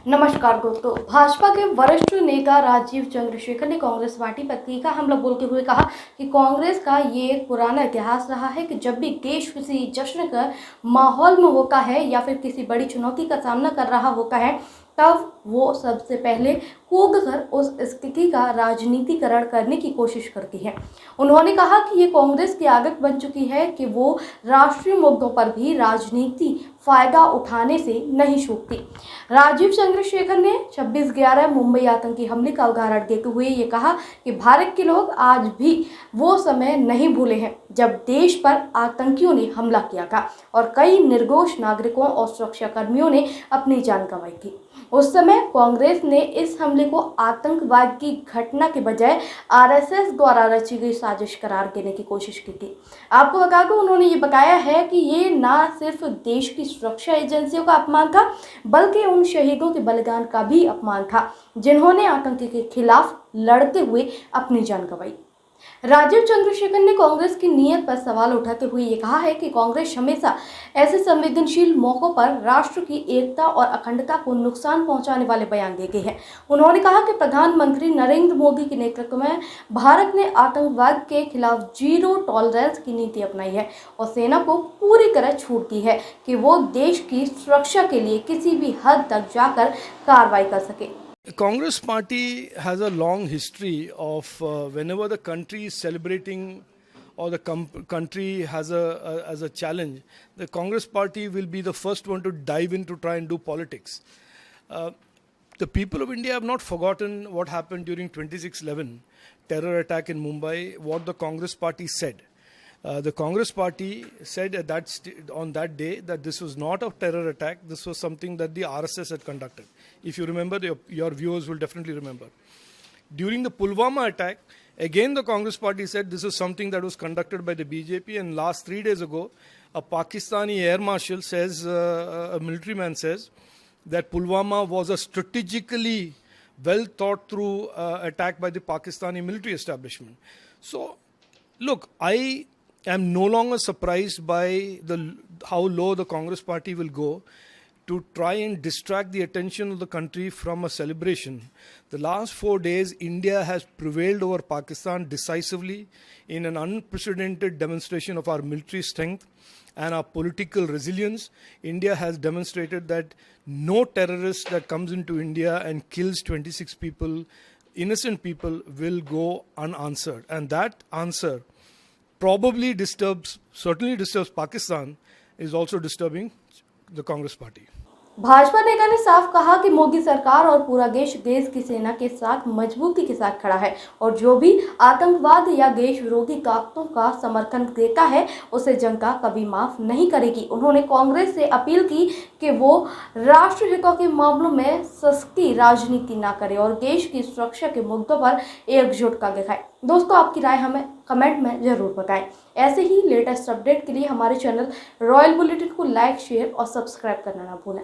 नमस्कार दोस्तों। भाजपा के वरिष्ठ नेता राजीव चंद्रशेखर ने कांग्रेस पार्टी पर तीखा हमला बोलते हुए कहा कि कांग्रेस का ये एक पुराना इतिहास रहा है कि जब भी देश किसी जश्न का माहौल में होता है या फिर किसी बड़ी चुनौती का सामना कर रहा होता है, तब वो सबसे पहले कूद कर उस स्थिति का राजनीतिकरण करने की कोशिश करती है। उन्होंने कहा कि ये कांग्रेस की आदत बन चुकी है कि वो राष्ट्रीय मुद्दों पर भी राजनीति फायदा उठाने से नहीं चूकती। राजीव चंद्रशेखर ने 26/11 मुंबई आतंकी हमले का उदाहरण देते हुए ये कहा कि भारत के लोग आज भी वो समय नहीं भूले हैं जब देश पर आतंकियों ने हमला किया था और कई निर्दोष नागरिकों और सुरक्षाकर्मियों ने अपनी जान गंवाई थी। उस समय कांग्रेस ने इस हमले को आतंकवाद की घटना के बजाय आरएसएस द्वारा रची गई साजिश करार देने की कोशिश की थी। आपको बता दूं, उन्होंने ये बताया है कि ये ना सिर्फ देश की सुरक्षा एजेंसियों का अपमान था, बल्कि उन शहीदों के बलिदान का भी अपमान था जिन्होंने आतंक के खिलाफ लड़ते हुए अपनी जान गंवाई। राजीव चंद्रशेखर ने कांग्रेस की नीयत पर सवाल उठाते हुए ये कहा है कि कांग्रेस हमेशा ऐसे संवेदनशील मौकों पर राष्ट्र की एकता और अखंडता को नुकसान पहुंचाने वाले बयान देती है। उन्होंने कहा कि प्रधानमंत्री नरेंद्र मोदी के नेतृत्व में भारत ने आतंकवाद के खिलाफ जीरो टॉलरेंस की नीति अपनाई है और सेना को पूरी तरह छूट दी है कि वो देश की सुरक्षा के लिए किसी भी हद तक जाकर कार्रवाई कर सके। Congress party has a long history of whenever the country is celebrating or the country has as a challenge, the Congress party will be the first one to dive in to try and do politics. The people of India have not forgotten what happened during 26/11 terror attack in Mumbai, what the Congress party said. The Congress party said on that day that this was not a terror attack, this was something that the RSS had conducted. If you remember, your viewers will definitely remember. During the Pulwama attack, again the Congress party said this is something that was conducted by the BJP, and last 3 days ago, a Pakistani air marshal says, a military man says, that Pulwama was a strategically well thought through attack by the Pakistani military establishment. So, look, I am no longer surprised by how low the Congress party will go to try and distract the attention of the country from a celebration. The last 4 days, India has prevailed over Pakistan decisively in an unprecedented demonstration of our military strength and our political resilience. India has demonstrated that no terrorist that comes into India and kills 26 people, innocent people, will go unanswered. And that answer probably certainly disturbs Pakistan, is also disturbing the Congress party. Bhajpa नेता ने साफ कहा कि मोदी सरकार और पूरा देश की सेना के साथ मजबूती के साथ खड़ा है और जो भी आतंकवाद या देश विरोधी ताकतों का समर्थन देता है उसे जनता कभी माफ नहीं करेगी। उन्होंने कांग्रेस से अपील की कि वो राष्ट्र हितों के मामलों में सस्ती राजनीति ना करे और देश की सुरक्षा के मुद्दों पर एकजुटता दिखाए। दोस्तों, आपकी राय हमें कमेंट में जरूर बताएं। ऐसे ही लेटेस्ट अपडेट के लिए हमारे चैनल रॉयल बुलेटिन को लाइक, शेयर और सब्सक्राइब करना ना भूलें।